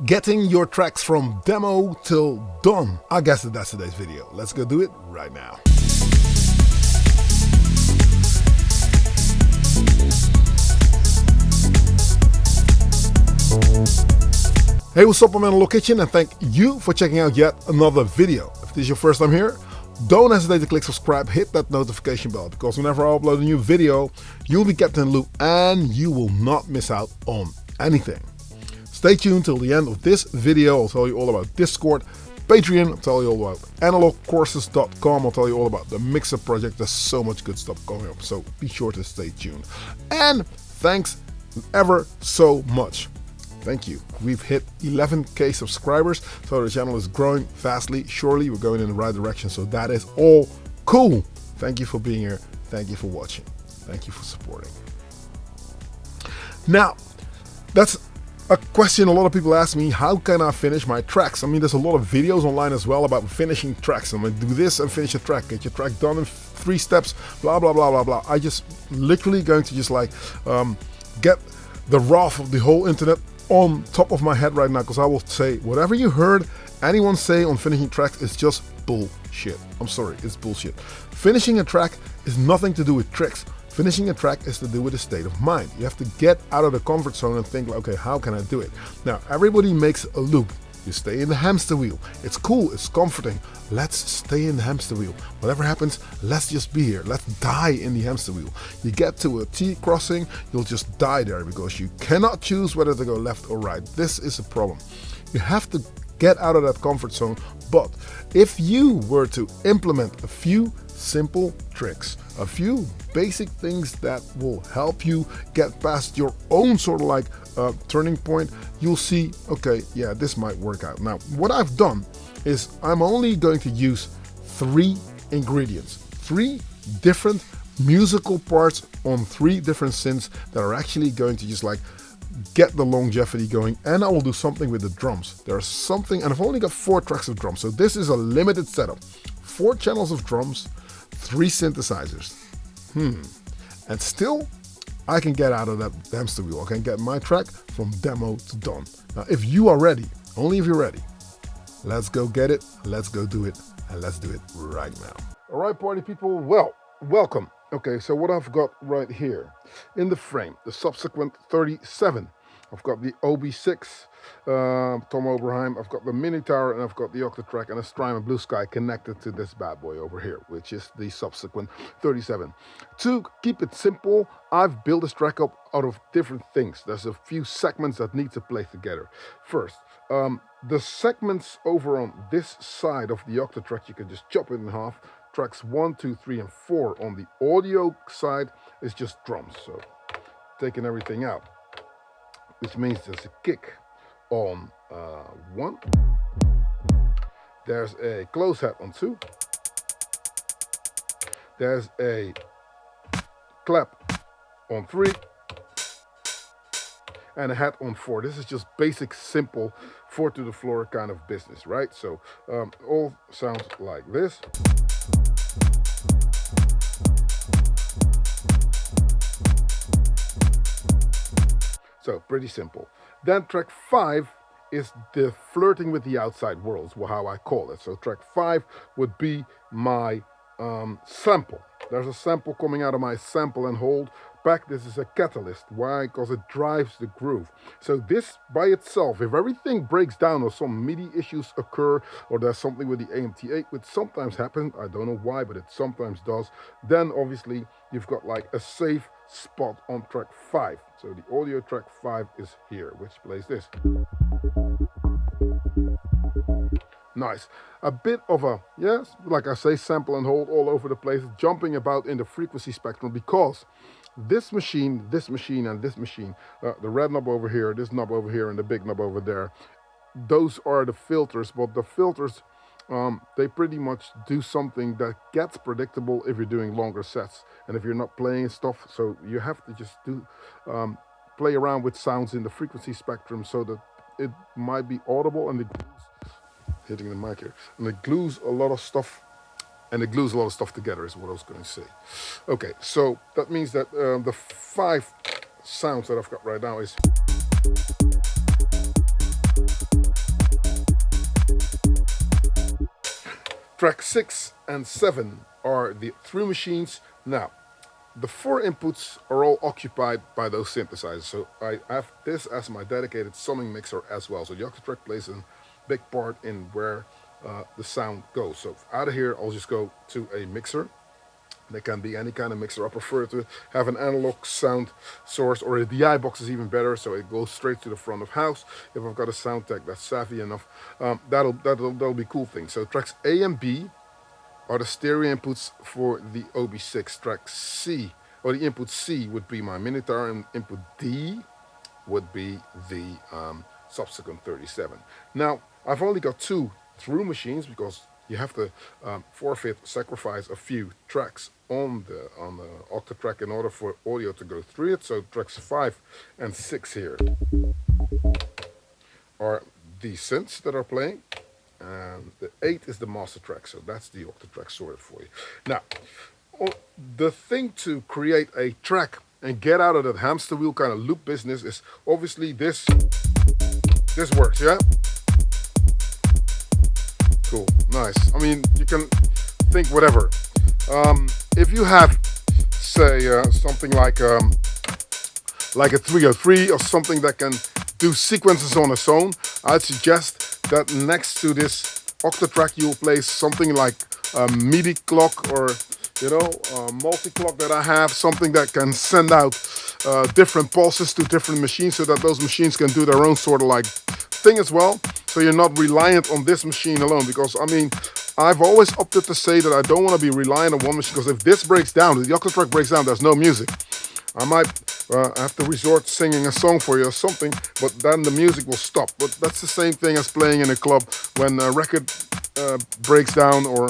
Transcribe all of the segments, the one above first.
Getting your tracks from demo till done. I guess that's today's video. Let's go do it right now. Hey, what's up? I'm in the kitchen and thank you for checking out yet another video. If this is your first time here, don't hesitate to click subscribe, hit that notification bell, because whenever I upload a new video, you'll be kept in the loop and you will not miss out on anything. Stay tuned till the end of this video. I'll tell you all about Discord, Patreon, I'll tell you all about analogcourses.com, I'll tell you all about the Mixer project. There's so much good stuff coming up, so be sure to stay tuned. And thanks ever so much. Thank you. We've hit 11k subscribers, so the channel is growing fastly. Surely we're going in the right direction, so that is all cool. Thank you for being here. Thank you for watching. Thank you for supporting. Now, that's a question a lot of people ask me: how can I finish my tracks? I mean, there's a lot of videos online as well about finishing tracks. I'm gonna do this and finish a track, get your track done in 3 steps, blah blah blah blah blah. I just literally going to just like get the wrath of the whole internet on top of my head right now, because I will say whatever you heard anyone say on finishing tracks is just bullshit. I'm sorry, it's bullshit. Finishing a track is nothing to do with tricks. Finishing a track is to do with a state of mind. You have to get out of the comfort zone and think, like, okay, how can I do it? Now, everybody makes a loop. You stay in the hamster wheel. It's cool, it's comforting. Let's stay in the hamster wheel. Whatever happens, let's just be here. Let's die in the hamster wheel. You get to a T crossing, you'll just die there because you cannot choose whether to go left or right. This is a problem. You have to get out of that comfort zone. But if you were to implement a few simple tricks, a few basic things that will help you get past your own sort of like turning point, you'll see, okay, yeah, this might work out. Now, what I've done is I'm only going to use 3 ingredients, 3 different musical parts on 3 different synths that are actually going to just like get the longevity going, and I will do something with the drums. There's something, and I've only got 4 tracks of drums, so this is a limited setup. 4 channels of drums, 3 synthesizers. And still, I can get out of that hamster wheel. I can get my track from demo to done. Now, if you are ready, only if you're ready, let's go get it, let's go do it, and let's do it right now. All right, party people, well, welcome. Okay, so what I've got right here in the frame, the subsequent 37. I've got the OB6, Tom Oberheim, I've got the Mini Tower, and I've got the Octa track and a Strymon Blue Sky connected to this bad boy over here, which is the subsequent 37. To keep it simple, I've built this track up out of different things. There's a few segments that need to play together. First, the segments over on this side of the Octa track, you can just chop it in half. Tracks 1, 2, 3, and 4 on the audio side is just drums, so taking everything out, which means there's a kick on 1, there's a close hat on 2, there's a clap on 3, and a hat on 4. This is just basic, simple 4 to the floor kind of business, right? So all sounds like this. So pretty simple. Then track 5 is the flirting with the outside world, is how I call it. So track 5 would be my sample. There's a sample coming out of my sample and hold back. This is a catalyst. Why? Because it drives the groove. So this by itself, if everything breaks down or some MIDI issues occur, or there's something with the AMT8, which sometimes happens, I don't know why, but it sometimes does, then obviously you've got like a safe spot on track 5. So the audio track 5 is here, which plays this. Nice. A bit of a, yes, like I say, sample and hold all over the place, jumping about in the frequency spectrum, because this machine, and this machine, the red knob over here, this knob over here, and the big knob over there, those are the filters. But the filters, they pretty much do something that gets predictable if you're doing longer sets and if you're not playing stuff. So you have to just do play around with sounds in the frequency spectrum so that it might be audible, and it hitting the mic here, and it glues a lot of stuff, together is what I was going to say. Okay, so that means that the 5 sounds that I've got right now is Track 6 and 7 are the through machines. Now, the four inputs are all occupied by those synthesizers. So I have this as my dedicated summing mixer as well. So the Octa plays a big part in where the sound goes. So out of here, I'll just go to a mixer. They can be any kind of mixer. I prefer to have an analog sound source, or a DI box is even better, so it goes straight to the front of house. If I've got a sound tech that's savvy enough, that'll be cool things. So tracks A and B are the stereo inputs for the OB6. Track C, or the input C, would be my Minitar, and input D would be the subsequent 37. Now, I've only got two through machines because you have to sacrifice a few tracks on the Octa track in order for audio to go through it. So tracks 5 and 6 here are the synths that are playing, and the 8 is the master track. So that's the Octa track sorted for you. Now, the thing to create a track and get out of that hamster wheel kind of loop business is obviously this works, yeah? Cool, nice. I mean, you can think whatever. If you have, say, something like a 303 or something that can do sequences on its own, I'd suggest that next to this Octa track you'll place something like a MIDI clock, or multi-clock that I have, something that can send out different pulses to different machines so that those machines can do their own sort of like thing as well. So you're not reliant on this machine alone, because I mean, I've always opted to say that I don't want to be reliant on one machine, because if this breaks down, if the Octa track breaks down, there's no music. I might have to resort to singing a song for you or something, but then the music will stop. But that's the same thing as playing in a club when a record breaks down, or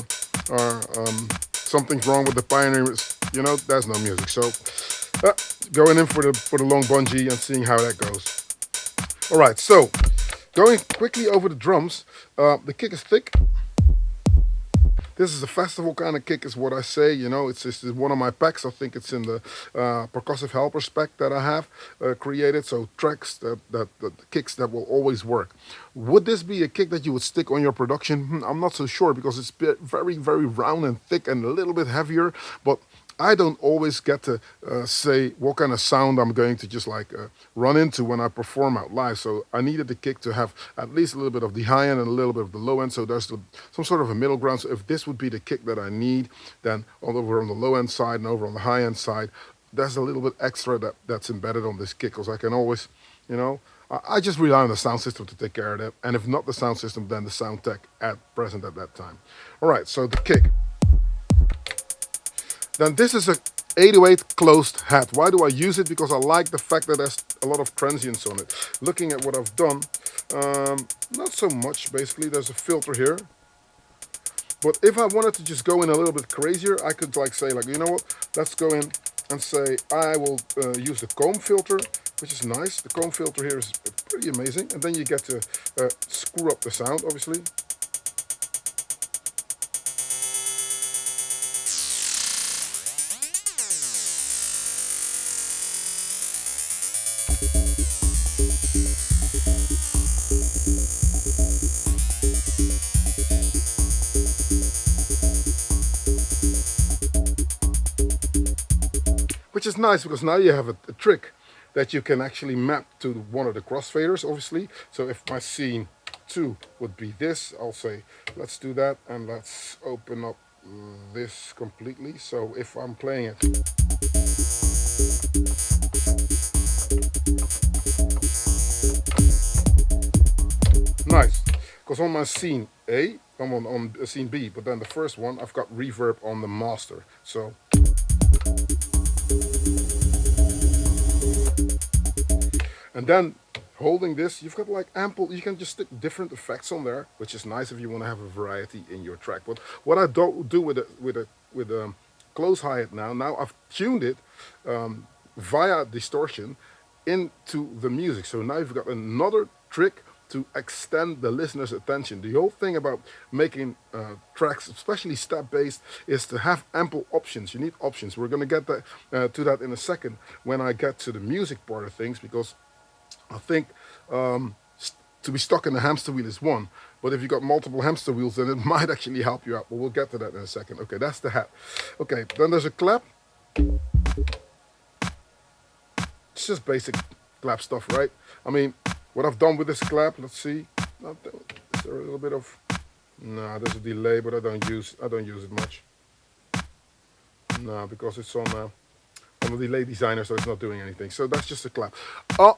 something's wrong with the pioneer. There's no music. So going in for the long bungee and seeing how that goes. All right, so going quickly over the drums, the kick is thick. This is a festival kind of kick, is what I say. It's one of my packs. I think it's in the percussive helpers pack that I have created. So tracks that kicks that will always work. Would this be a kick that you would stick on your production? I'm not so sure, because it's very, very round and thick and a little bit heavier. But I don't always get to say what kind of sound I'm going to just run into when I perform out live. So I needed the kick to have at least a little bit of the high end and a little bit of the low end. So there's some sort of a middle ground. So if this would be the kick that I need, then over on the low end side and over on the high end side, there's a little bit extra that's embedded on this kick, because I can always, I just rely on the sound system to take care of that. And if not the sound system, then the sound tech present at that time. All right, so the kick. Then this is a 808 closed hat. Why do I use it? Because I like the fact that there's a lot of transients on it. Looking at what I've done, not so much basically. There's a filter here. But if I wanted to just go in a little bit crazier, I could say, you know what, let's go in and say I will use the comb filter, which is nice. The comb filter here is pretty amazing. And then you get to screw up the sound, obviously. Which is nice, because now you have a trick that you can actually map to one of the crossfaders, obviously. So if my scene 2 would be this, I'll say, let's do that, and let's open up this completely. So if I'm playing it, nice, because on my scene A, I'm on scene B, but then the first one, I've got reverb on the master. So and then holding this, you've got ample, you can just stick different effects on there, which is nice if you want to have a variety in your track. But what I don't do with a close hi-hat now I've tuned it via distortion into the music. So now you've got another trick to extend the listener's attention. The whole thing about making tracks, especially step-based, is to have ample options. You need options. We're going to get to that in a second when I get to the music part of things, because I think to be stuck in the hamster wheel is one. but if you got multiple hamster wheels, then it might actually help you out. But we'll get to that in a second. Okay, that's the hat. Okay, then there's a clap. It's just basic clap stuff, right? I mean, what I've done with this clap, let's see. Is there a little bit of... No, there's a delay, but I don't use it much. No, because it's on I'm a delay designer, so it's not doing anything. So that's just a clap.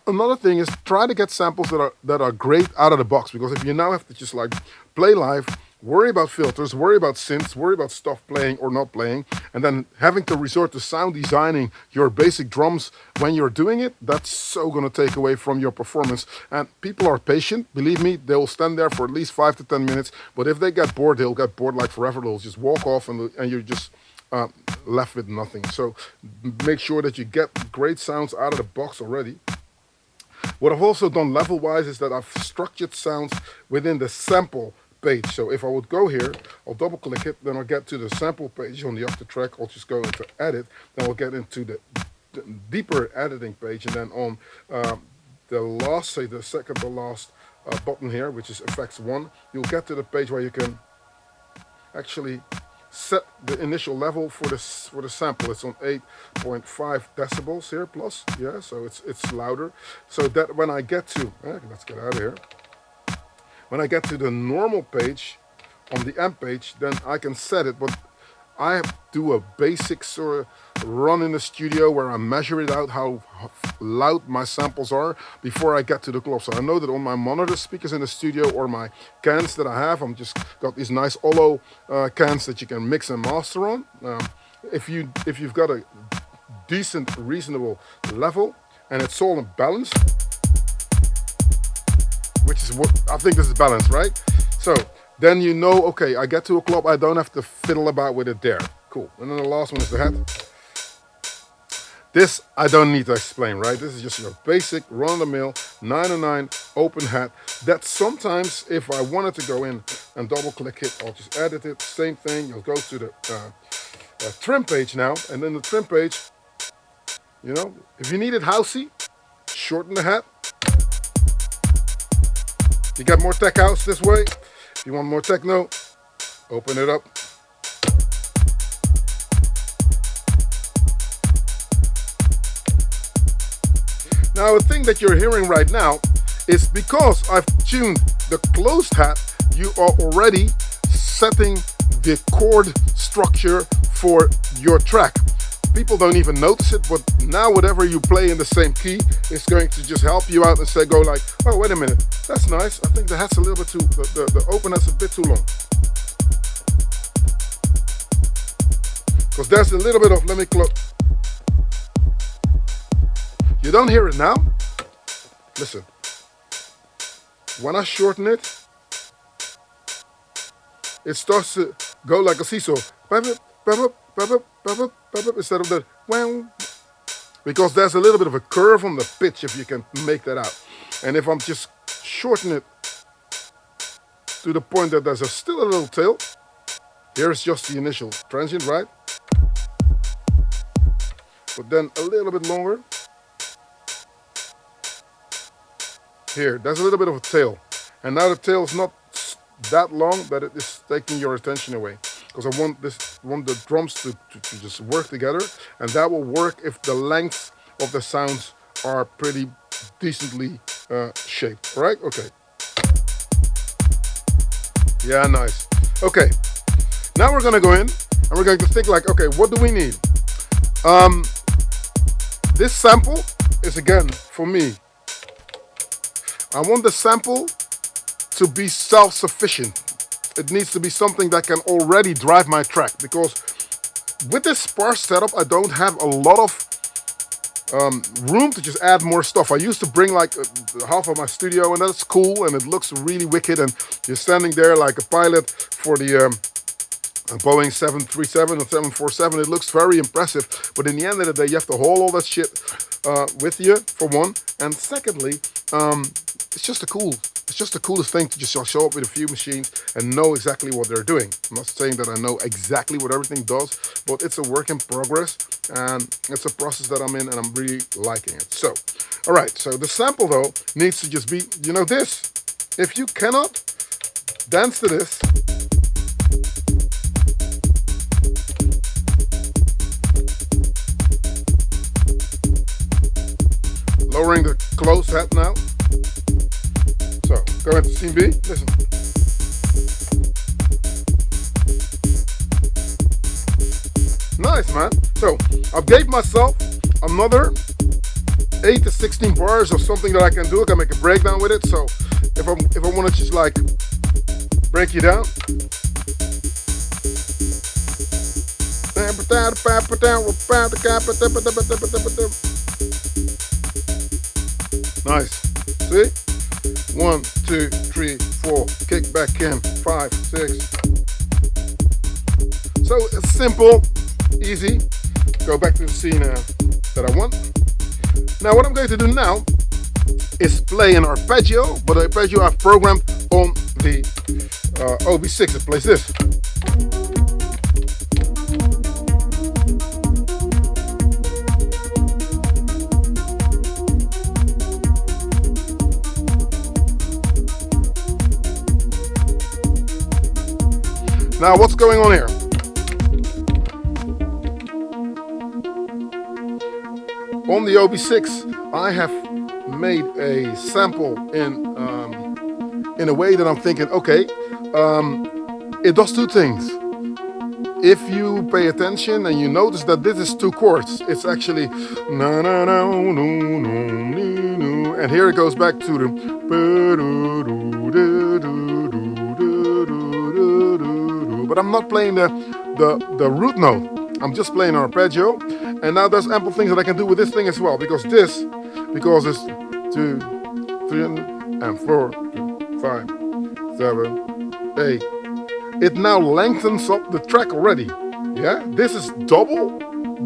Another thing is try to get samples that are great out of the box, because if you now have to just like play live, worry about filters, worry about synths, worry about stuff playing or not playing, and then having to resort to sound designing your basic drums when you're doing it, that's so going to take away from your performance. And people are patient, believe me, they will stand there for at least 5 to 10 minutes, but if they get bored, they'll get bored like forever. They'll just walk off and you're just left with nothing. So make sure that you get great sounds out of the box already. What I've also done level-wise is that I've structured sounds within the sample page. So if I would go here, I'll double click it, then I'll get to the sample page on the Octa track. I'll just go into edit, then I'll get into the deeper editing page, and then on the last, say the second to last button here, which is effects 1, you'll get to the page where you can actually set the initial level for the sample. It's on 8.5 decibels here plus, yeah, so it's louder. So that when I get to, let's get out of here. When I get to the normal page, on the amp page, then I can set it, but I do a basic sort of run in the studio where I measure it out how loud my samples are before I get to the club. So I know that on my monitor speakers in the studio or my cans that I have, I'm just got these nice Olo cans that you can mix and master on. If you've got a decent, reasonable level and it's all in balance, which is what I think this is balanced, right? So then you know, okay, I get to a club, I don't have to fiddle about with it there. Cool. And then the last one is the hat. This I don't need to explain, right? This is just your basic run-of-the-mill 909 open hat that sometimes, if I wanted to go in and double-click it, I'll just edit it. Same thing. You'll go to the trim page now, and then the trim page, you know, if you need it housey, shorten the hat. You get more tech house this way. If you want more techno, open it up. Now the thing that you're hearing right now is because I've tuned the closed hat, you are already setting the chord structure for your track. People don't even notice it, but now whatever you play in the same key is going to just help you out and say, go like, oh, wait a minute, that's nice. I think the hat's a little bit too, the open hat's a bit too long. Because there's a little bit of, let me close. You don't hear it now? Listen. When I shorten it, it starts to go like a seesaw. Instead of the wow. Because there's a little bit of a curve on the pitch, if you can make that out. And if I'm just shortening it to the point that there's still a little tail, here's just the initial transient, right? But then a little bit longer. Here, there's a little bit of a tail. And now the tail is not that long that it is taking your attention away. Because I want the drums to just work together, and that will work if the length of the sounds are pretty decently shaped. All right? Okay. Yeah, nice. Okay. Now we're gonna go in and we're going to think like, okay, what do we need? This sample is, again, for me, I want the sample to be self-sufficient. It needs to be something that can already drive my track, because with this sparse setup, I don't have a lot of room to just add more stuff. I used to bring like half of my studio, and that's cool, and it looks really wicked, and you're standing there like a pilot for the Boeing 737 or 747. It looks very impressive, but in the end of the day, you have to haul all that shit with you, for one, and secondly, it's just the coolest thing to just show up with a few machines and know exactly what they're doing. I'm not saying that I know exactly what everything does, but it's a work in progress, and it's a process that I'm in, and I'm really liking it. So, all right, so the sample though needs to just be, you know, this. If you cannot dance to this. Lowering the close head now. So, go into scene B, listen. Nice, man. So, I've gave myself another 8 to 16 bars of something that I can do. I can make a breakdown with it. So, if I want to just like break you down. Nice. See? 1, 2, 3, 4. Kick back in. 5, 6. So it's simple, easy. Go back to the scene that I want. Now what I'm going to do now is play an arpeggio, but the arpeggio I've programmed on the OB6. It plays this. Now what's going on here? On the OB6, I have made a sample in a way that I'm thinking, okay, it does two things. If you pay attention and you notice that this is two chords, it's actually na na na no no no, and here it goes back to the. But I'm not playing the root note. I'm just playing an arpeggio, and now there's ample things that I can do with this thing as well, because it's 2, 3, and 4, 5, 7, 8. It now lengthens up the track already. Yeah, this is double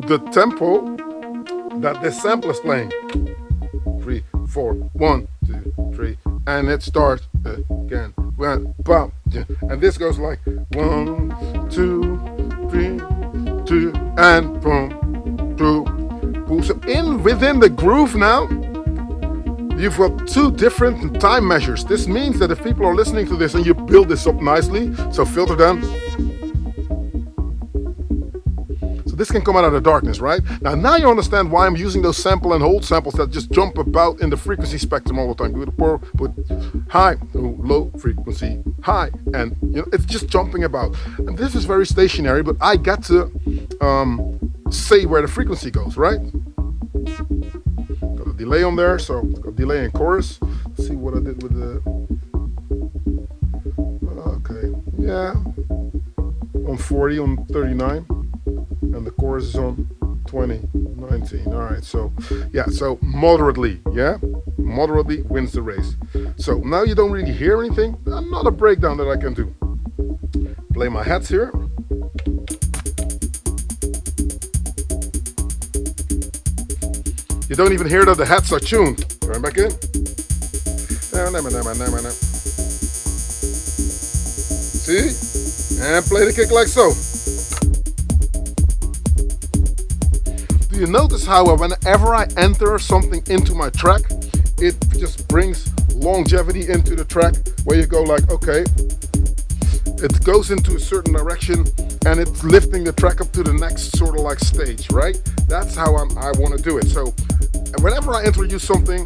the tempo that this sample is playing. 3, 4, 1, 2, 3, and it starts again. And this goes like 1, 2, 3, 2, and boom, boom, boom. So within the groove now, you've got two different time measures. This means that if people are listening to this and you build this up nicely, so filter down. So this can come out of the darkness, right? Now you understand why I'm using those sample and hold samples that just jump about in the frequency spectrum all the time. Put high, low frequency, high, and it's just jumping about. And this is very stationary, but I got to say where the frequency goes, right? Got a delay on there, so got delay in chorus. Let's see what I did with the. Okay, yeah, on 40, on 39. And the chorus is on 20, 19. All right, so yeah, so moderately, yeah, moderately wins the race. So now you don't really hear anything. Another breakdown that I can do. Play my hats here. You don't even hear that the hats are tuned. Turn back in. See? And play the kick like so. You notice how whenever I enter something into my track, it just brings longevity into the track, where you go like, okay, it goes into a certain direction and it's lifting the track up to the next sort of like stage, right? That's how I want to do it. So whenever I introduce something,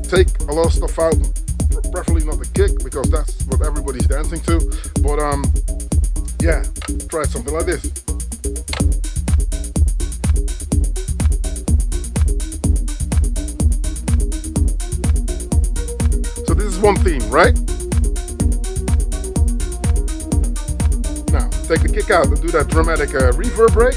take a lot of stuff out, preferably not the kick, because that's what everybody's dancing to. But yeah, try something like this. One theme, right? Now, take the kick out and do that dramatic reverb break.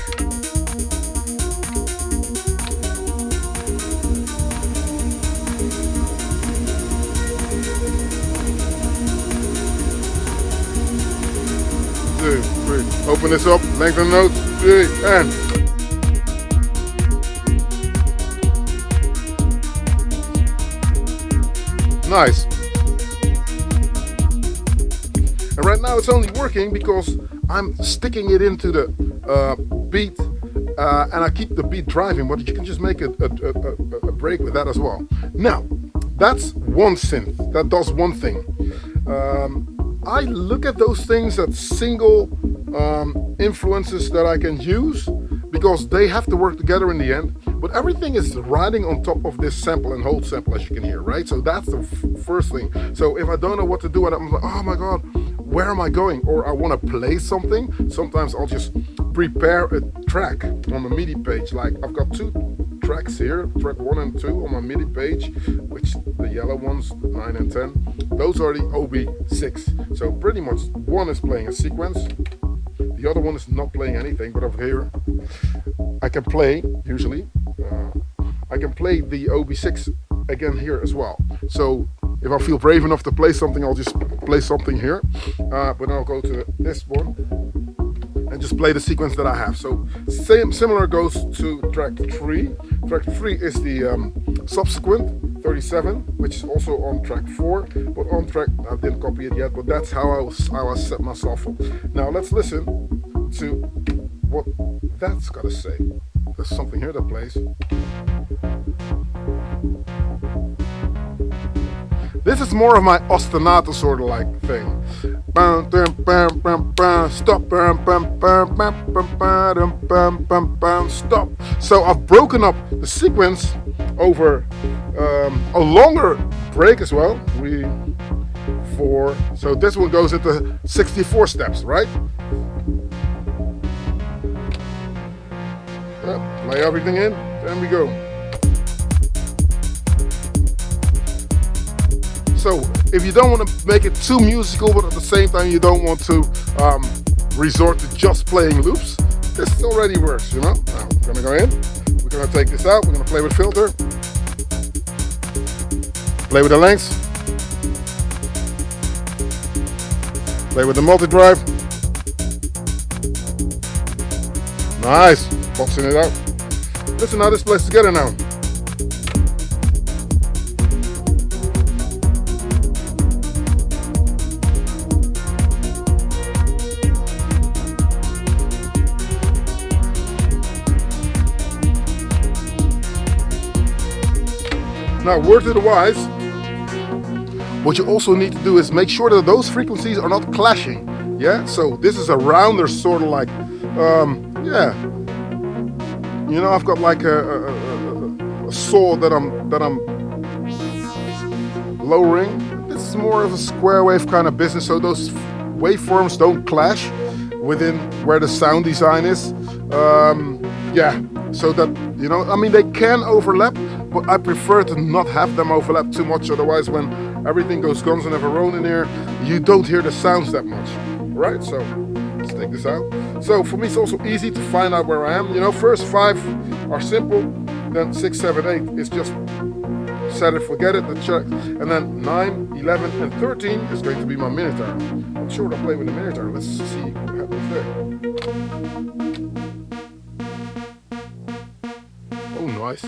Two, three. Open this up, lengthen notes, 3, and. Nice. And right now it's only working because I'm sticking it into the beat and I keep the beat driving, but you can just make a break with that as well. Now, that's one synth, that does one thing. I look at those things as single influences that I can use because they have to work together in the end. But everything is riding on top of this sample and hold sample, as you can hear, right? So that's the first thing. So if I don't know what to do and I'm like, oh my God, where am I going? Or I want to play something, sometimes I'll just prepare a track on the MIDI page. Like I've got two tracks here, track 1 and 2 on my MIDI page, which the yellow ones, 9 and 10, those are the OB6. So pretty much one is playing a sequence, the other one is not playing anything, but over here I can play, usually, I can play the OB6 again here as well. So if I feel brave enough to play something, I'll just play something here, but I'll go to this one and just play the sequence that I have. So similar goes to track 3. Track 3 is the subsequent 37, which is also on track 4, but on track, I didn't copy it yet, but that's how I set myself up. Now let's listen to what that's gotta say. There's something here that plays. This is more of my ostinato sort of like thing. Stop. Stop. So I've broken up the sequence over a longer break as well. 3, 4. So this one goes into 64 steps, right? Play everything in, then we go. So if you don't want to make it too musical, but at the same time you don't want to resort to just playing loops, this already works, you know. Now we're gonna go in, we're gonna take this out, we're gonna play with filter, play with the lengths, play with the multi-drive. Nice, boxing it out. Listen how this plays together now. Now, word to the wise, what you also need to do is make sure that those frequencies are not clashing. Yeah, so this is a rounder sort of like, yeah. You know, I've got like a saw that I'm lowering. This is more of a square wave kind of business, so those waveforms don't clash within where the sound design is. Yeah, so that, you know, I mean, they can overlap, but I prefer to not have them overlap too much. Otherwise, when everything goes guns and everone in here, you don't hear the sounds that much, right? So let's take this out. So for me, it's also easy to find out where I am. You know, first 5 are simple, then 6, 7, 8 is just set it, forget it, the check, and then 9, 11, and 13 is going to be my minotaur. I'm sure I'll play with the minotaur. Let's see what happens there. Oh, nice.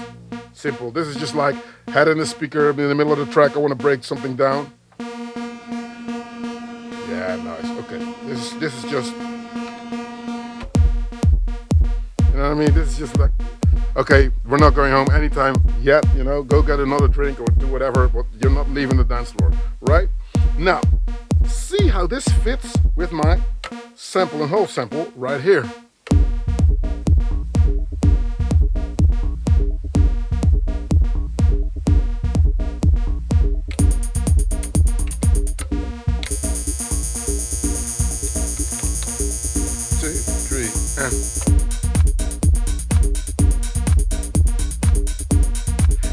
Simple. This is just like head in the speaker in the middle of the track. I want to break something down. Yeah, nice. Okay. This is just, you know what I mean? This is just like, okay, we're not going home anytime yet, you know, go get another drink or do whatever, but you're not leaving the dance floor, right? Now, see how this fits with my sample and hold sample right here.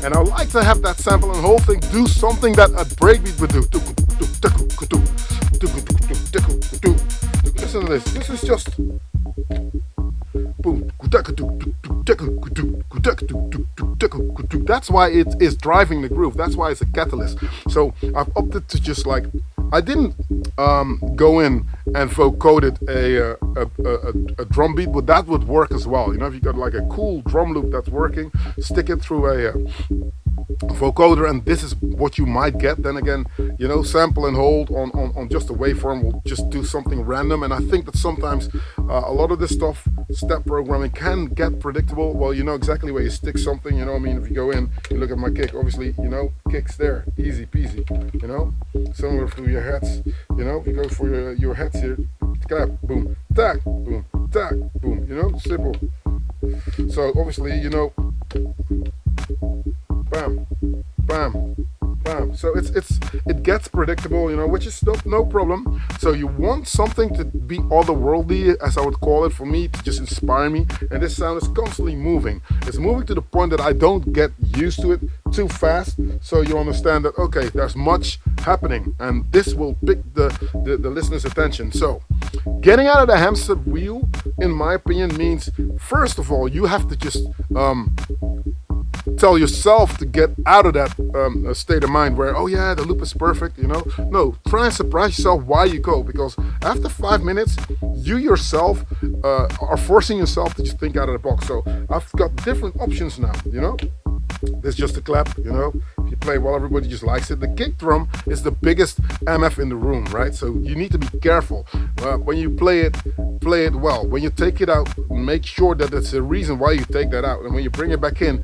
And I like to have that sample and whole thing do something that a breakbeat would do. Listen to this. This is just boom. That's why it is driving the groove. That's why it's a catalyst. So I've opted to just like, I didn't go in and vocoded a drum beat, but that would work as well. You know, if you got like a cool drum loop that's working, stick it through a vocoder, and this is what you might get. Then again, you know, sample and hold on just a waveform will just do something random. And I think that sometimes a lot of this stuff step programming can get predictable. Well, you know exactly where you stick something, you know what I mean? If you go in, you look at my kick, obviously, you know, kick's there, easy peasy, you know? Similar to your heads, you know, you go for your heads here, clap, boom, tack, boom, you know, simple. So obviously, you know, bam, bam, bam. So it gets predictable, you know, which is no problem. So you want something to be otherworldly, as I would call it, for me to just inspire me. And this sound is constantly moving. It's moving to the point that I don't get used to it too fast. So you understand that, okay, there's much happening, and this will pick the listener's attention. So getting out of the hamster wheel, in my opinion, means first of all you have to just tell yourself to get out of that state of mind where, oh yeah, the loop is perfect, you know. No, try and surprise yourself why you go, because after 5 minutes you yourself are forcing yourself to just think out of the box. So I've got different options now, you know. There's just a clap, you know. If you play well, everybody just likes it. The kick drum is the biggest MF in the room, right? So you need to be careful when you play it well. When you take it out, make sure that there's a reason why you take that out, and when you bring it back in,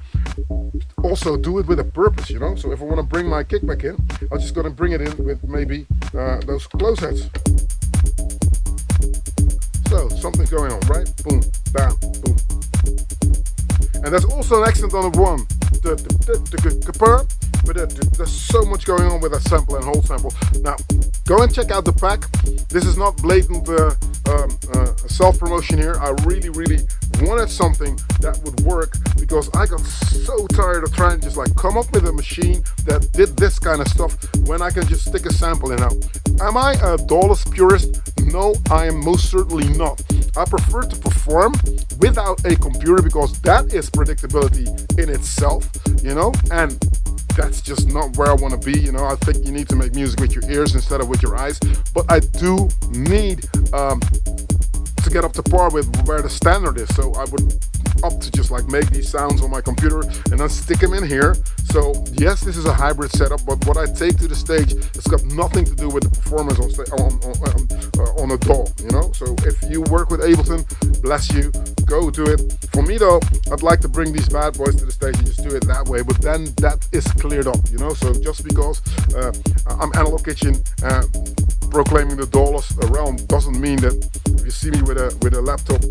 also do it with a purpose, you know. So if I want to bring my kick back in, I'm just going to bring it in with maybe those close heads. So something's going on, right? Boom, bam, boom. And there's also an accent on the one. But there's so much going on with that sample and hold sample. Now, go and check out the pack. This is not blatant self-promotion here. I really wanted something that would work, because I got so tired of trying to just like come up with a machine that did this kind of stuff when I can just stick a sample in. Now, am I a Dawless Purist? No, I am most certainly not. I prefer to perform without a computer, because that is predictability in itself, you know, and that's just not where I want to be, you know. I think you need to make music with your ears instead of with your eyes, but I do need to get up to par with where the standard is. So I would opt to just like make these sounds on my computer and then stick them in here. So yes, this is a hybrid setup, but what I take to the stage, it's got nothing to do with the performance on a DAW, you know. So if you work with Ableton, bless you, go do it. For me though, I'd like to bring these bad boys to the stage and just do it that way, but then that is cleared up, you know. So just because I'm Analog Kitchen proclaiming the Dawless realm doesn't mean that if you see me with a laptop,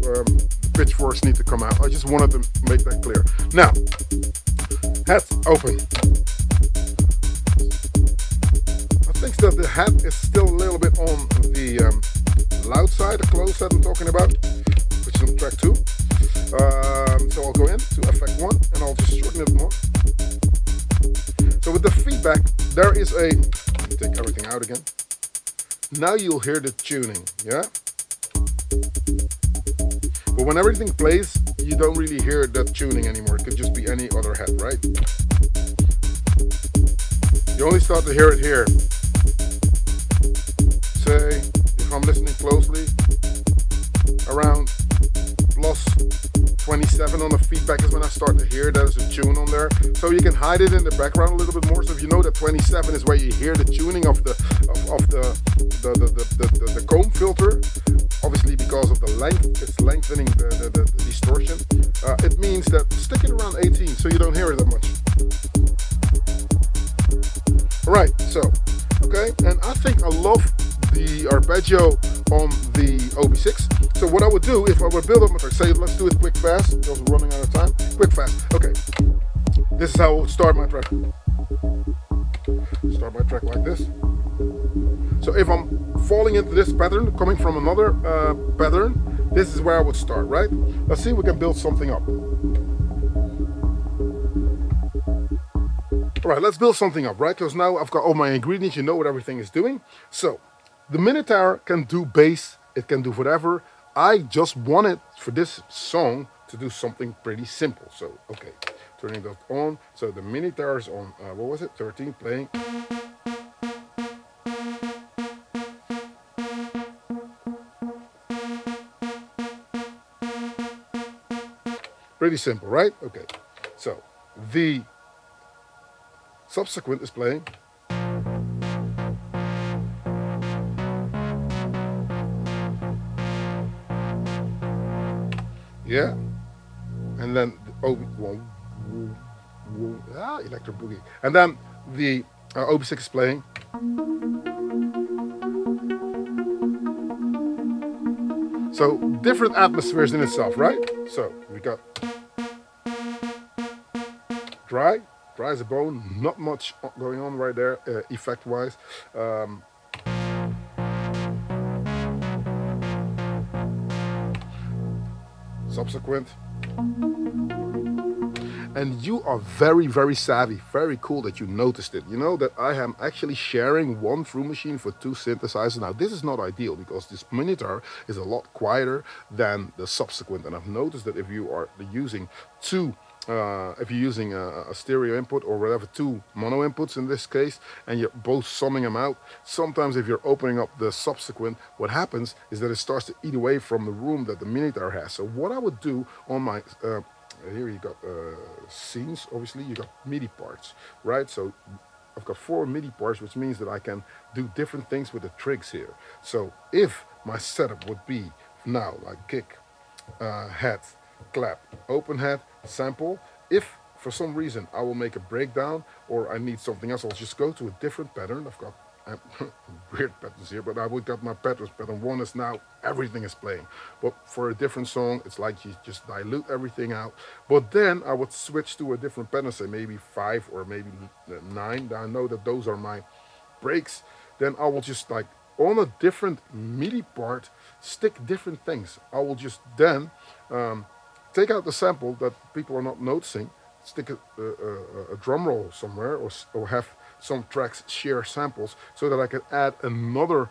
pitchforks need to come out. I just wanted to make that clear. Now, head open. I think that the head is still a little bit on the loud side, the close side I'm talking about, which is on track 2. So I'll go into effect 1 and I'll just shorten it more. So with the feedback, there is a, let me take everything out again. Now you'll hear the tuning, yeah? But when everything plays, you don't really hear that tuning anymore. It could just be any other head, right? You only start to hear it here. Say, if I'm listening closely, around plus 27 on the feedback is when I start to hear there's a tune on there. So you can hide it in the background a little bit more. So if you know that 27 is where you hear the tuning of the comb filter, obviously because of the length, it's lengthening the distortion. It means that stick it around 18 so you don't hear it that much. Alright, so, okay, and I think I love the arpeggio on the OB6. So what I would do if I would build up my track, say let's do it quick fast, because we're running out of time. Quick fast, okay. This is how I would start my track. Start my track like this. So if I'm falling into this pattern, coming from another pattern, this is where I would start, right? Let's see if we can build something up. All right, let's build something up, right? Because now I've got all my ingredients, you know what everything is doing. So the Minotaur can do bass, it can do whatever. I just wanted for this song to do something pretty simple. So, okay, turning that on. So the Minotaur is on, what was it, 13, playing. Pretty simple, right? Okay, so the subsequent is playing. yeah, and then electro boogie, and then the OB6 is playing. So different atmospheres in itself, right? So we got dry as a bone, not much going on right there, effect wise. Subsequent. And you are very, very savvy. Very cool that you noticed it. You know that I am actually sharing one through machine for two synthesizers. Now, this is not ideal because this monitor is a lot quieter than the subsequent. And I've noticed that if you are using two, if you're using a stereo input or whatever, two mono inputs in this case, and you're both summing them out, sometimes if you're opening up the subsequent, what happens is that it starts to eat away from the room that the monitor has. So what I would do on my here you got scenes, obviously you got MIDI parts, right? So I've got 4 MIDI parts, which means that I can do different things with the trigs here. So if my setup would be now like kick, head, clap, open head, sample, if for some reason I will make a breakdown or I need something else, I'll just go to a different pattern. I've got weird patterns here, but I would got my patterns. Pattern 1 is now everything is playing, but for a different song it's like you just dilute everything out. But then I would switch to a different pattern, say maybe 5 or maybe 9. I know that those are my breaks. Then I will just like on a different MIDI part stick different things. I will just then take out the sample that people are not noticing, stick a drum roll somewhere, or have some tracks share samples so that I can add another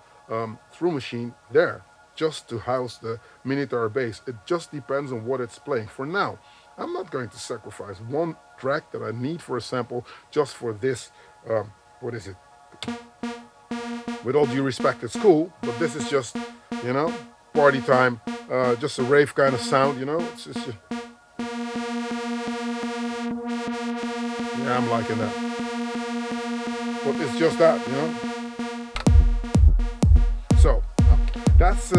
through machine there just to house the minitar bass. It just depends on what it's playing. For now, I'm not going to sacrifice one track that I need for a sample just for this, what is it? With all due respect, it's cool, but this is just, you know, party time, just a rave kind of sound, you know? It's just, yeah, I'm liking that. But it's just that, you know. So that's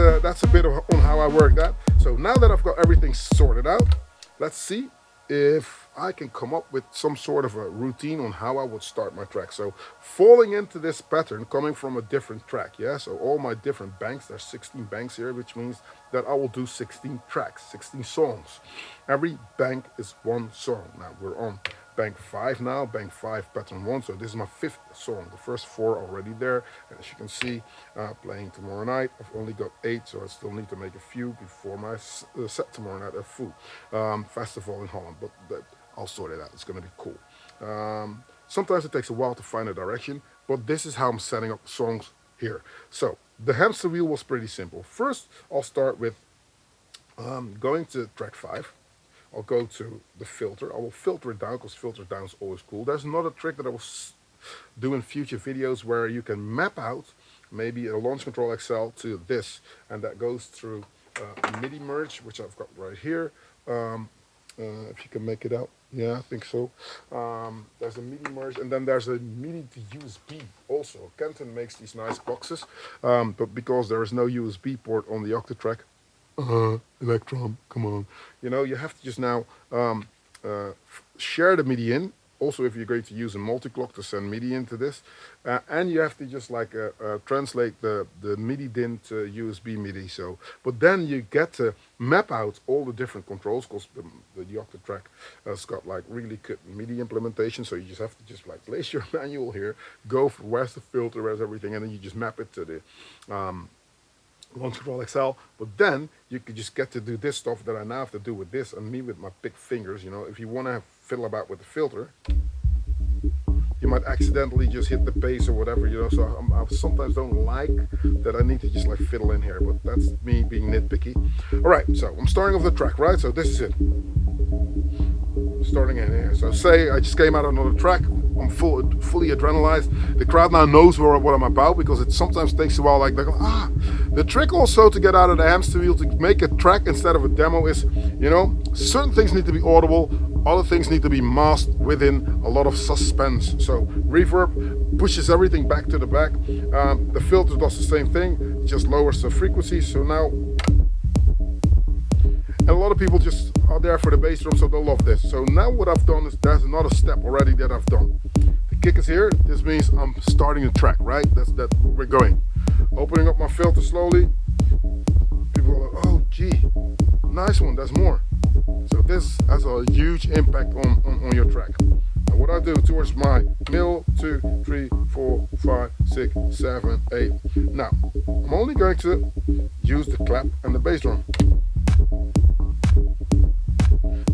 a bit of on how I work that. So now that I've got everything sorted out, let's see if I can come up with some sort of a routine on how I would start my track. So falling into this pattern, coming from a different track, yeah. So all my different banks, there's 16 banks here, which means that I will do 16 tracks, 16 songs. Every bank is one song. Now we're on bank 5 now, bank 5 pattern 1, so this is my 5th song. The first 4 already there, and as you can see, playing tomorrow night. I've only got 8, so I still need to make a few before my set tomorrow night at full festival in Holland, but I'll sort it out. It's going to be cool. Sometimes it takes a while to find a direction, but this is how I'm setting up songs here. So the hamster wheel was pretty simple. First, I'll start with going to track 5. I'll go to the filter. I will filter it down because filter down is always cool. There's another trick that I will do in future videos where you can map out maybe a launch control XL to this, and that goes through a MIDI merge, which I've got right here. If you can make it out, yeah, I think so. There's a MIDI merge, and then there's a MIDI to USB also. Kenton makes these nice boxes, but because there is no USB port on the Octa track, Electron, come on. You know, you have to just now share the MIDI in. Also, if you're going to use a multi-clock to send MIDI into this. And you have to just like translate the MIDI DIN to USB MIDI. So, but then you get to map out all the different controls because the Octa track has got like really good MIDI implementation. So you just have to just like place your manual here, go for where's the filter, where's everything, and then you just map it to the launch control XL, but then you could just get to do this stuff that I now have to do with this and me with my big fingers. You know, if you want to fiddle about with the filter, you might accidentally just hit the bass or whatever, you know. So I sometimes don't like that I need to just like fiddle in here, but that's me being nitpicky. All right, so I'm starting off the track, right? So this is it. Starting in here. So say I just came out on another track. I'm fully adrenalized. The crowd now knows what I'm about because it sometimes takes a while. Like they go, the trick also to get out of the hamster wheel to make a track instead of a demo is, you know, certain things need to be audible, other things need to be masked within a lot of suspense. So reverb pushes everything back to the back. The filter does the same thing, just lowers the frequency. So now And a lot of people just are there for the bass drum, so they'll love this. So now what I've done is there's another step already that I've done. The kick is here. This means I'm starting the track, right? That's we're going. Opening up my filter slowly. People are like, oh gee, nice one, there's more. So this has a huge impact on your track. And what I do towards my middle, 2, 3, 4, 5, 6, 7, 8. Now, I'm only going to use the clap and the bass drum.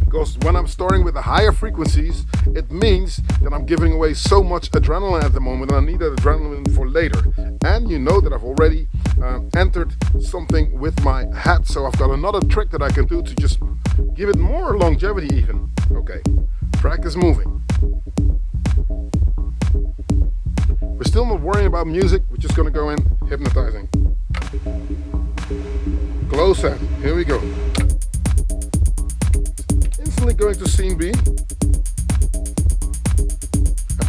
Because when I'm starting with the higher frequencies, it means that I'm giving away so much adrenaline at the moment, and I need that adrenaline for later. And you know that I've already entered something with my hat, so I've got another trick that I can do to just give it more longevity even. Okay, track is moving. We're still not worrying about music, we're just gonna go in hypnotizing. Close hat, here we go. Instantly going to scene B and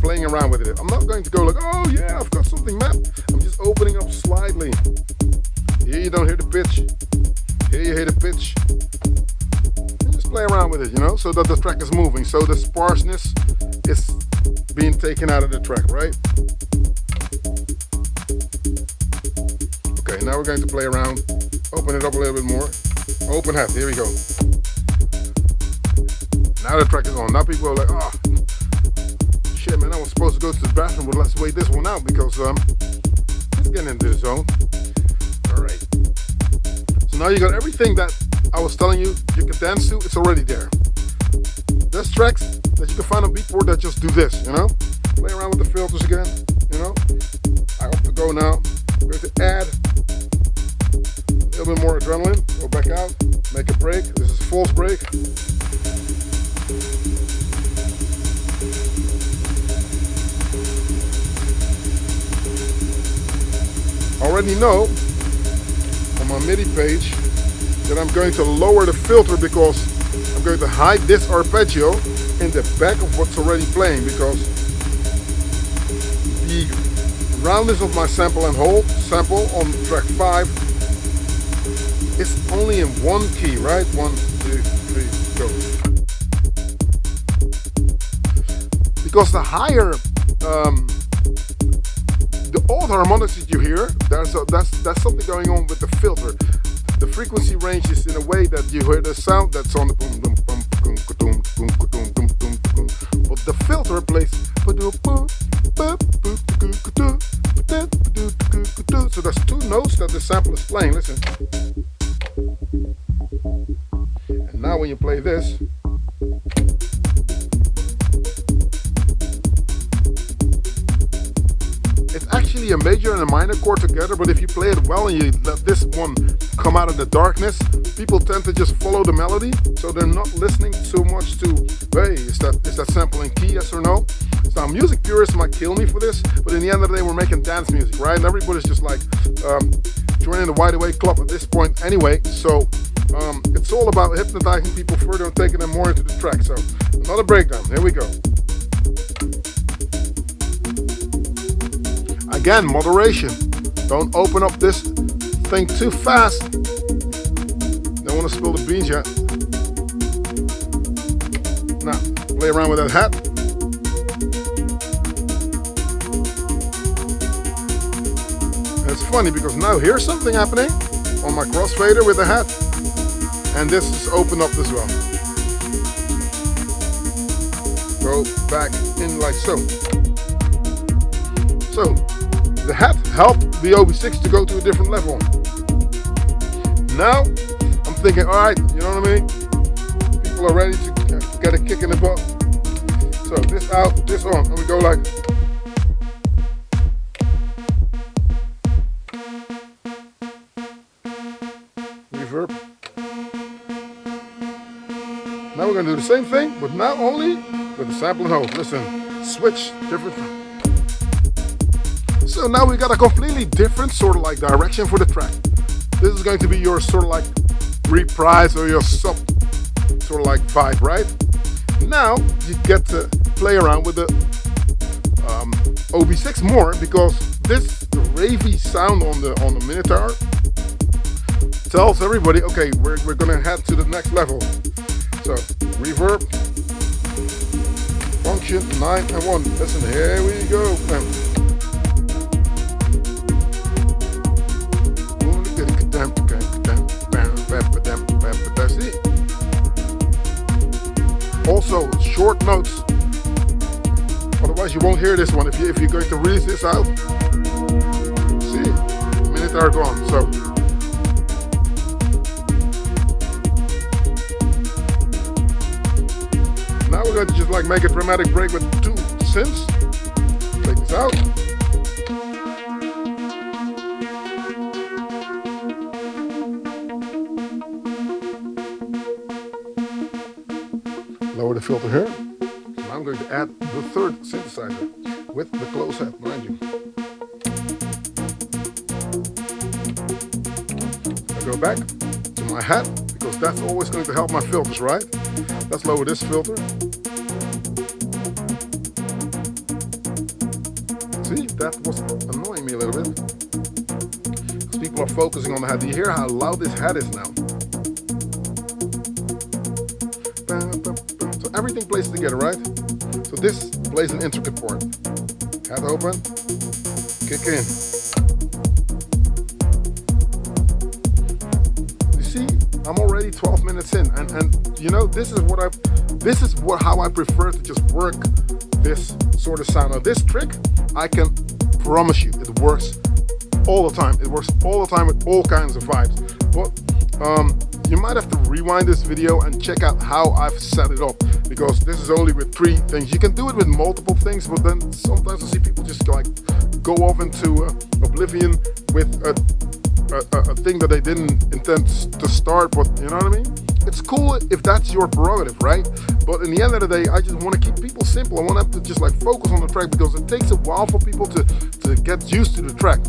playing around with it. I'm not going to go like, oh yeah, I've got something mapped. I'm just opening up slightly. Here you don't hear the pitch. Here you hear the pitch. And just play around with it, you know, so that the track is moving. So the sparseness is being taken out of the track, right? Okay, now we're going to play around. Open it up a little bit more. Open hat, here we go. Now the track is on. Now people are like, oh, shit, man, I was supposed to go to the bathroom, but let's wait this one out because it's getting into the zone. All right. So now you got everything that I was telling you can dance to. It's already there. There's tracks that you can find on Beatport that just do this, you know? Play around with the filters again, you know? I have to go now. We're going to add a little bit more adrenaline. Go back out, make a break. This is a false break. Already know on my MIDI page that I'm going to lower the filter because I'm going to hide this arpeggio in the back of what's already playing, because the roundness of my sample and hold sample on track 5 is only in one key, right? 1, 2, 3, go. Because the higher all the harmonics that you hear, that's something going on with the filter. The frequency range is in a way that you hear the sound that's on the boom boom boom boom boom boom boom boom boom boom. But the filter plays. So there's 2 notes that the sample is playing. Listen. And now when you play this. It's actually a major and a minor chord together, but if you play it well and you let this one come out of the darkness, people tend to just follow the melody, so they're not listening so much to, hey, is that sample in key, yes or no? So now music purists might kill me for this, but in the end of the day, we're making dance music, right? And everybody's just like joining the Wide Awake Club at this point anyway, so it's all about hypnotizing people further and taking them more into the track. So another breakdown, here we go. Again, moderation. Don't open up this thing too fast. Don't want to spill the beans yet. Now, play around with that hat. And it's funny because now here's something happening on my crossfader with the hat. And this is open up as well. Go back in like so. So, the hat helped the OB6 to go to a different level. Now, I'm thinking, all right, you know what I mean? People are ready to get a kick in the butt. So this out, this on, and we go like. Reverb. Now we're gonna do the same thing, but now only with the sample and hold. Listen, switch, different. So now we got a completely different sort of like direction for the track. This is going to be your sort of like reprise or your sub sort of like vibe, right? Now you get to play around with the OB6 more, because this ravey sound on the Minotaur tells everybody, okay, we're gonna head to the next level. So reverb, function 9 and 1. Listen, here we go. See? Also, short notes. Otherwise, you won't hear this one. If you're going to release this out, see, minutes are gone. So now we're going to just like make a dramatic break with 2 synths. Take this out. Lower the filter here. So now I'm going to add the 3rd synthesizer with the close head, mind you. I go back to my hat because that's always going to help my filters, right? Let's lower this filter. See, that was annoying me a little bit. Because people are focusing on the hat. Do you hear how loud this hat is now? So everything plays together, right? So this plays an intricate part. Hat open, kick in. You see, I'm already 12 minutes in, and you know, this is how I prefer to just work this sort of sound. Now this trick, I can promise you, it works all the time. It works all the time with all kinds of vibes. But you might have to rewind this video and check out how I've set it up, because this is only with 3 things. You can do it with multiple things, but then sometimes I see people just like go off into oblivion with a thing that they didn't intend to start. But you know what I mean? It's cool if that's your prerogative, right? But in the end of the day, I just want to keep people simple. I want them to just like focus on the track, because it takes a while for people to get used to the track.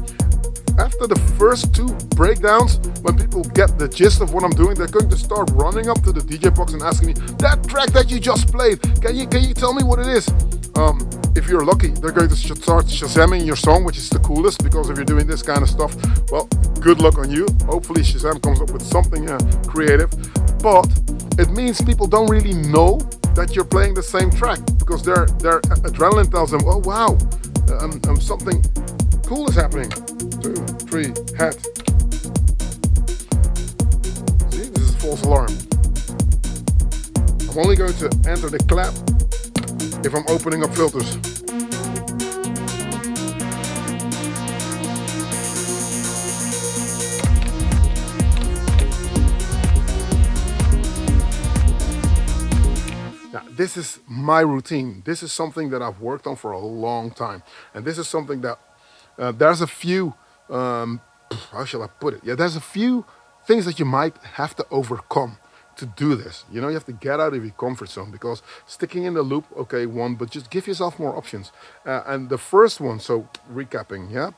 After the first 2 breakdowns, when people get the gist of what I'm doing, they're going to start running up to the DJ box and asking me, that track that you just played, can you tell me what it is? If you're lucky, they're going to start Shazamming your song, which is the coolest, because if you're doing this kind of stuff, well, good luck on you. Hopefully Shazam comes up with something creative. But it means people don't really know that you're playing the same track, because their adrenaline tells them, oh wow, something cool is happening. 2, 3, hat. See, this is false alarm. I'm only going to enter the clap if I'm opening up filters. Now, this is my routine. This is something that I've worked on for a long time. And this is something that there's a few, how shall I put it? Yeah, there's a few things that you might have to overcome to do this. You know, you have to get out of your comfort zone, because sticking in the loop, okay, one, but just give yourself more options. And the first one, so recapping, yeah?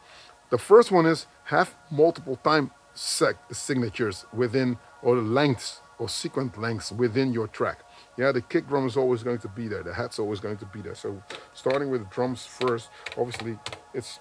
The first one is have multiple time signatures within, or lengths, or sequence lengths within your track. Yeah, the kick drum is always going to be there. The hat's always going to be there. So starting with the drums first, obviously it's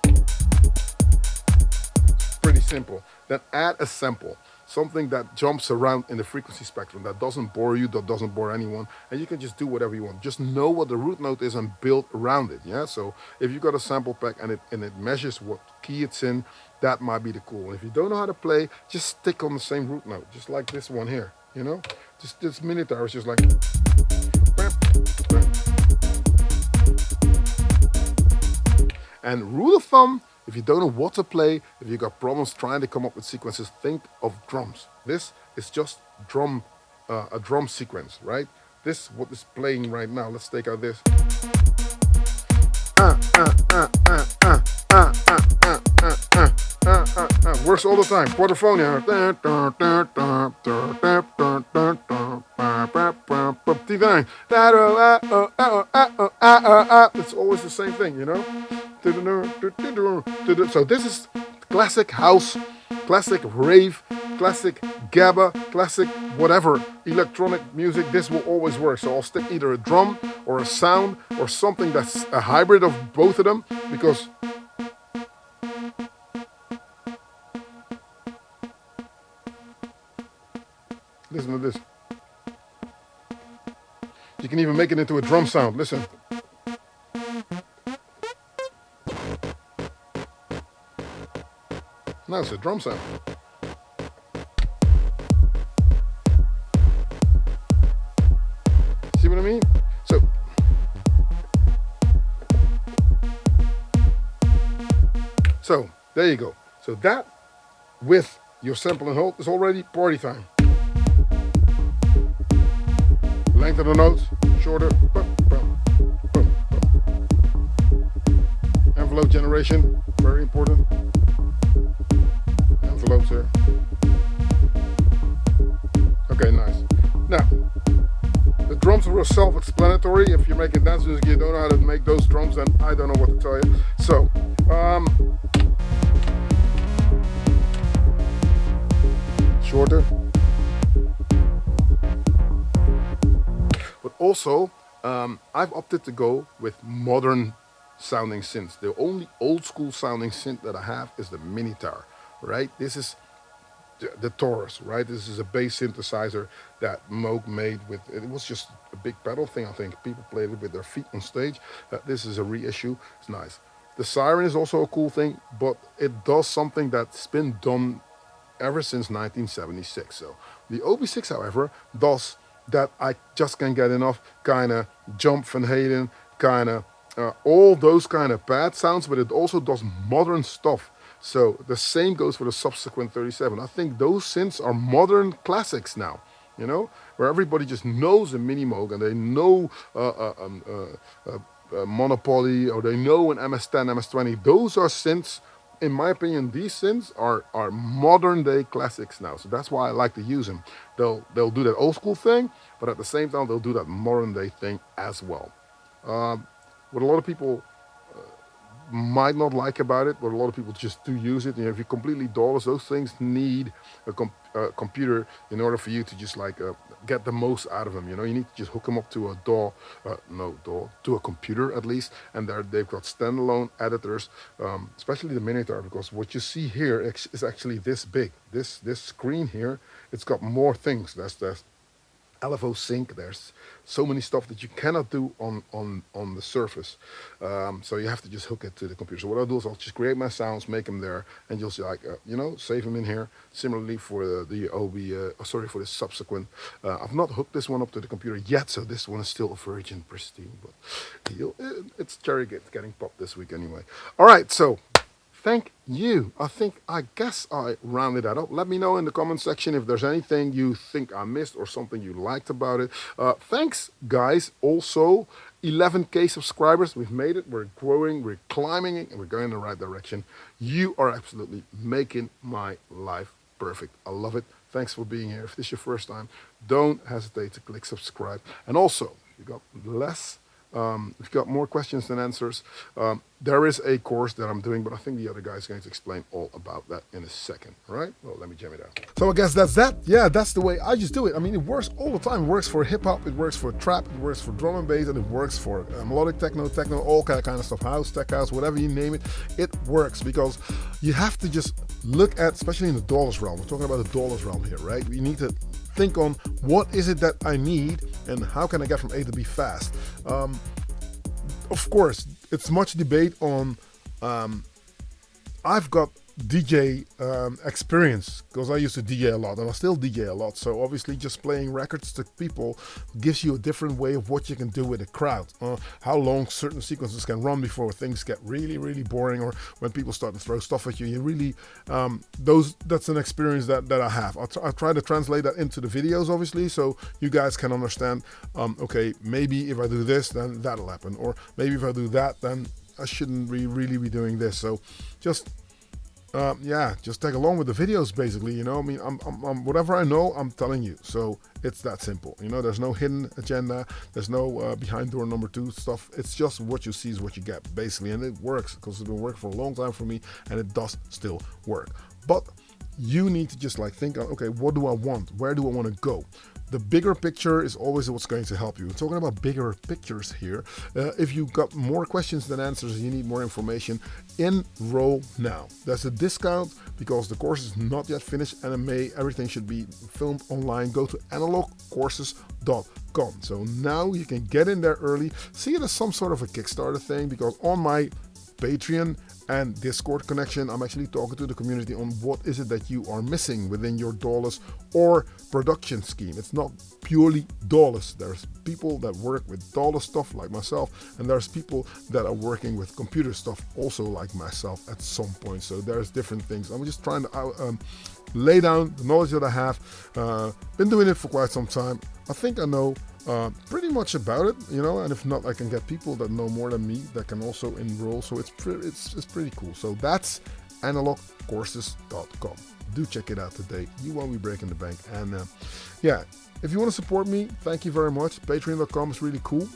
pretty simple. Then add a sample, something that jumps around in the frequency spectrum, that doesn't bore you, that doesn't bore anyone, and you can just do whatever you want. Just know what the root note is and build around it. Yeah, so if you've got a sample pack and it measures what key it's in, that might be the cool. And if you don't know how to play, just stick on the same root note, just like this one here. You know, just this minotaur is just like. And rule of thumb, if you don't know what to play, if you got problems trying to come up with sequences, think of drums. This is just a drum sequence, right? This what is playing right now. Let's take out this. Works all the time. Quadrophonia. It's always the same thing, you know? So this is classic house, classic rave, classic GABA, classic whatever electronic music. This will always work. So I'll stick either a drum or a sound or something that's a hybrid of both of them, because can even make it into a drum sound. Listen. Now it's a drum sound. See what I mean? So there you go. So that with your sample and hold is already party time. Length of the notes, shorter. Boom, boom, boom, boom. Envelope generation, very important. Envelopes here. Okay, nice. Now, the drums were self-explanatory. If you're making dance music, you don't know how to make those drums, then I don't know what to tell you. So, shorter. But also, I've opted to go with modern sounding synths. The only old school sounding synth that I have is the Minitar, right? This is the Taurus, right? This is a bass synthesizer that Moog made with, it was just a big pedal thing, I think. People played it with their feet on stage. This is a reissue, it's nice. The Siren is also a cool thing, but it does something that's been done ever since 1976. So the OB6, however, does that I just can't get enough, kind of Jump Van Halen, kind of all those kind of bad sounds, but it also does modern stuff. So the same goes for the subsequent 37. I think those synths are modern classics now, you know, where everybody just knows a Mini Moog and they know Monopoly, or they know an MS-10, MS-20. Those are synths. In my opinion, these synths are modern day classics now. So that's why I like to use them. They'll do that old school thing, but at the same time, they'll do that modern day thing as well. What a lot of people might not like about it, but a lot of people just do use it. You know, if you're completely DAWless, those things need a computer in order for you to just like get the most out of them. You know, you need to just hook them up to a to a computer at least, and they've got standalone editors, especially the Minitar, because what you see here is actually this big. This screen here, it's got more things. There's LFO sync. There's so many stuff that you cannot do on the Surface. So you have to just hook it to the computer. So what I'll do is I'll just create my sounds, make them there, and you'll see, like, you know, save them in here. Similarly for the for the subsequent. I've not hooked this one up to the computer yet, so this one is still a virgin pristine, but it's cherry getting popped this week anyway. All right, so thank you. I guess I rounded that up. Let me know in the comment section if there's anything you think I missed or something you liked about it. Thanks, guys. Also, 11K subscribers. We've made it. We're growing. We're climbing it, and we're going in the right direction. You are absolutely making my life perfect. I love it. Thanks for being here. If this is your first time, don't hesitate to click subscribe. And also, if you've got more questions than answers, there is a course that I'm doing, but I think the other guy is going to explain all about that in a second. All right? Well, let me jam it out. So I guess that's that. Yeah, that's the way I just do it. I mean, it works all the time. It works for hip hop, it works for trap, it works for drum and bass, and it works for melodic techno, all kind of stuff, house, tech house, whatever you name it. It works because you have to just look at, especially in the Dawless realm. We're talking about the Dawless realm here, right? You need to think on what is it that I need and how can I get from A to B fast. Of course, it's much debate on, I've got DJ experience because I used to DJ a lot and I still DJ a lot. So obviously just playing records to people gives you a different way of what you can do with a crowd. How long certain sequences can run before things get really, really boring, or when people start to throw stuff at you. You really, that's an experience that I have. I try to translate that into the videos, obviously, so you guys can understand, okay, maybe if I do this, then that'll happen. Or maybe if I do that, then I shouldn't really be doing this. So just just tag along with the videos, basically. You know, I mean, I'm whatever I know, I'm telling you. So it's that simple. You know, there's no hidden agenda. There's no behind door number 2 stuff. It's just what you see is what you get, basically. And it works because it's been working for a long time for me, and it does still work. But you need to just like think, okay, what do I want? Where do I want to go? The bigger picture is always what's going to help you. We're talking about bigger pictures here. If you've got more questions than answers, you need more information, enroll now. There's a discount because the course is not yet finished, and in May everything should be filmed online. Go to analogcourses.com. patreon.com. So now you can get in there early. See it as some sort of a Kickstarter thing, because on my Patreon and Discord connection, I'm actually talking to the community on what is it that you are missing within your Dawless or production scheme. It's not purely Dawless. There's people that work with Dawless stuff like myself, and there's people that are working with computer stuff also like myself at some point. So there's different things. I'm just trying to lay down the knowledge that I have. Been doing it for quite some time. I think I know pretty much about it, and if not, I can get people that know more than me that can also enroll. So it's pretty cool. So that's analogcourses.com. Do check it out today. You won't be breaking the bank. And if you want to support me, thank you very much. Patreon.com is really cool.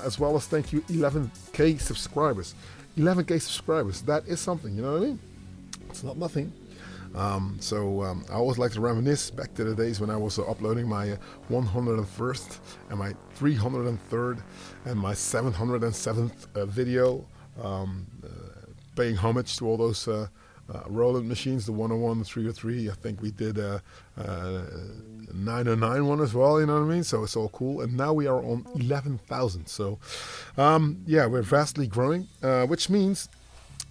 As well as thank you 11k subscribers. 11k subscribers. That is something, you know what I mean? It's not nothing. I always like to reminisce back to the days when I was uploading my 101st and my 303rd and my 707th video, paying homage to all those Roland machines, the 101, the 303. I think we did a 909 one as well, you know what I mean? So it's all cool. And now we are on 11,000. So we're vastly growing, which means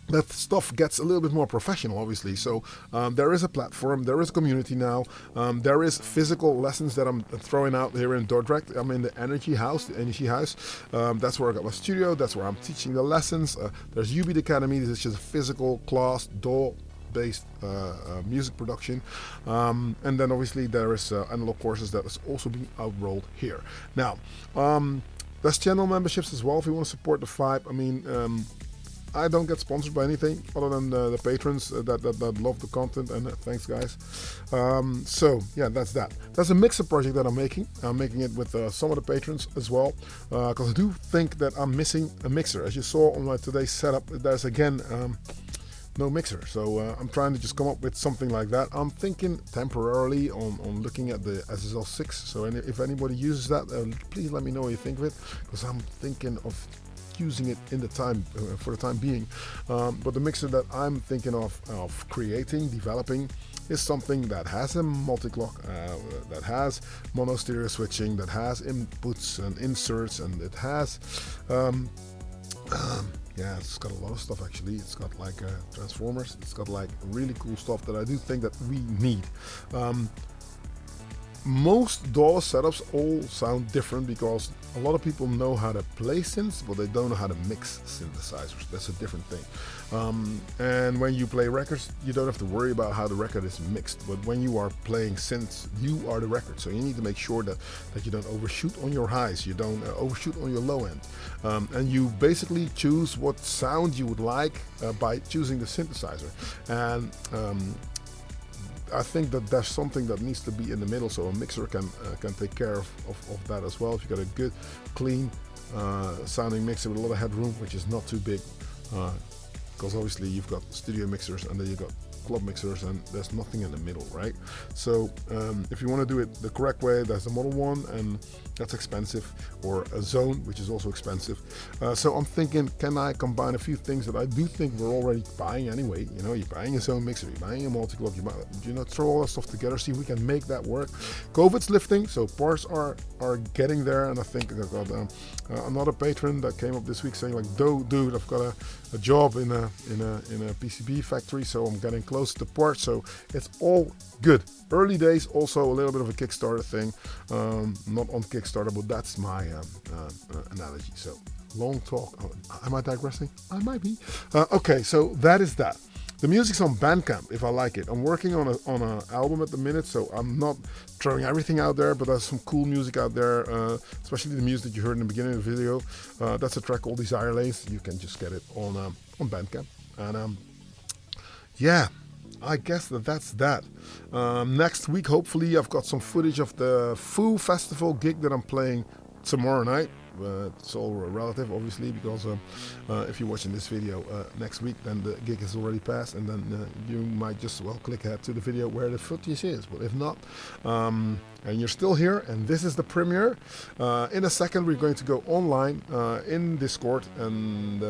that stuff gets a little bit more professional, obviously. So there is a platform, there is a community now, there is physical lessons that I'm throwing out here in Dordrecht. I'm in the Energy House. That's where I got my studio, that's where I'm teaching the lessons. There's UBIT Academy, this is just a physical class, DAW-based music production. And then obviously there is analog courses that is also being outrolled here. Now, there's channel memberships as well if you want to support the vibe. I don't get sponsored by anything other than the patrons that love the content, and thanks guys. That's that. That's a mixer project that I'm making. I'm making it with some of the patrons as well, because I do think that I'm missing a mixer. As you saw on my today's setup, there's again no mixer. So I'm trying to just come up with something like that. I'm thinking temporarily on looking at the SSL6. So if anybody uses that, please let me know what you think of it, because I'm thinking of using it in the time for the time being, but the mixer that I'm thinking of creating, developing, is something that has a multi-clock, that has mono stereo switching, that has inputs and inserts, and it has it's got a lot of stuff actually. It's got like transformers, it's got like really cool stuff that I do think that we need. Most Dawless setups all sound different because a lot of people know how to play synths, but they don't know how to mix synthesizers. That's a different thing. And when you play records, you don't have to worry about how the record is mixed. But when you are playing synths, you are the record. So you need to make sure that you don't overshoot on your highs, you don't overshoot on your low end. And you basically choose what sound you would like by choosing the synthesizer. And I think that there's something that needs to be in the middle, so a mixer can take care of that as well. If you got a good, clean sounding mixer with a lot of headroom, which is not too big, because obviously you've got studio mixers and then you've got club mixers, and there's nothing in the middle, right? So if you want to do it the correct way, there's the Model 1, and that's expensive, or a Zone, which is also expensive. So I'm thinking, can I combine a few things that I do think we're already buying anyway? You're buying a Zone mixer, you're buying a multi-clock, throw all that stuff together, see if we can make that work. COVID's lifting, so parts are getting there, and I think I got another patron that came up this week saying like, dude, I've got a job in a PCB factory, so I'm getting close to parts, so it's all good. Early days, also a little bit of a Kickstarter thing, not on Kickstarter, but that's my analogy. So long talk. Am I digressing? I might be. Okay, so that is that. The music's on Bandcamp if I like it. I'm working on an album at the minute, so I'm not throwing everything out there, but there's some cool music out there, especially the music that you heard in the beginning of the video. That's a track called Desire Lanes. You can just get it on Bandcamp. And I guess that's that. Next week, hopefully, I've got some footage of the Foo Festival gig that I'm playing tomorrow night. It's all relative, obviously, because if you're watching this video next week, then the gig has already passed, and then you might just click ahead to the video where the footage is. But if not, and you're still here, and this is the premiere, in a second we're going to go online in Discord, and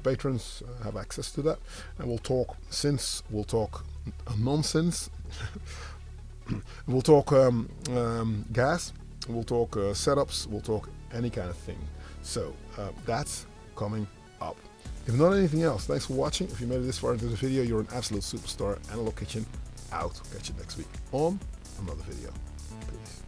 patrons have access to that, and we'll talk synths, we'll talk nonsense, we'll talk gas. we'll talk setups, we'll talk any kind of thing. So that's coming up. If not anything else, thanks for watching. If you made it this far into the video, you're an absolute superstar. Analog Kitchen out. Catch you next week on another video. Peace.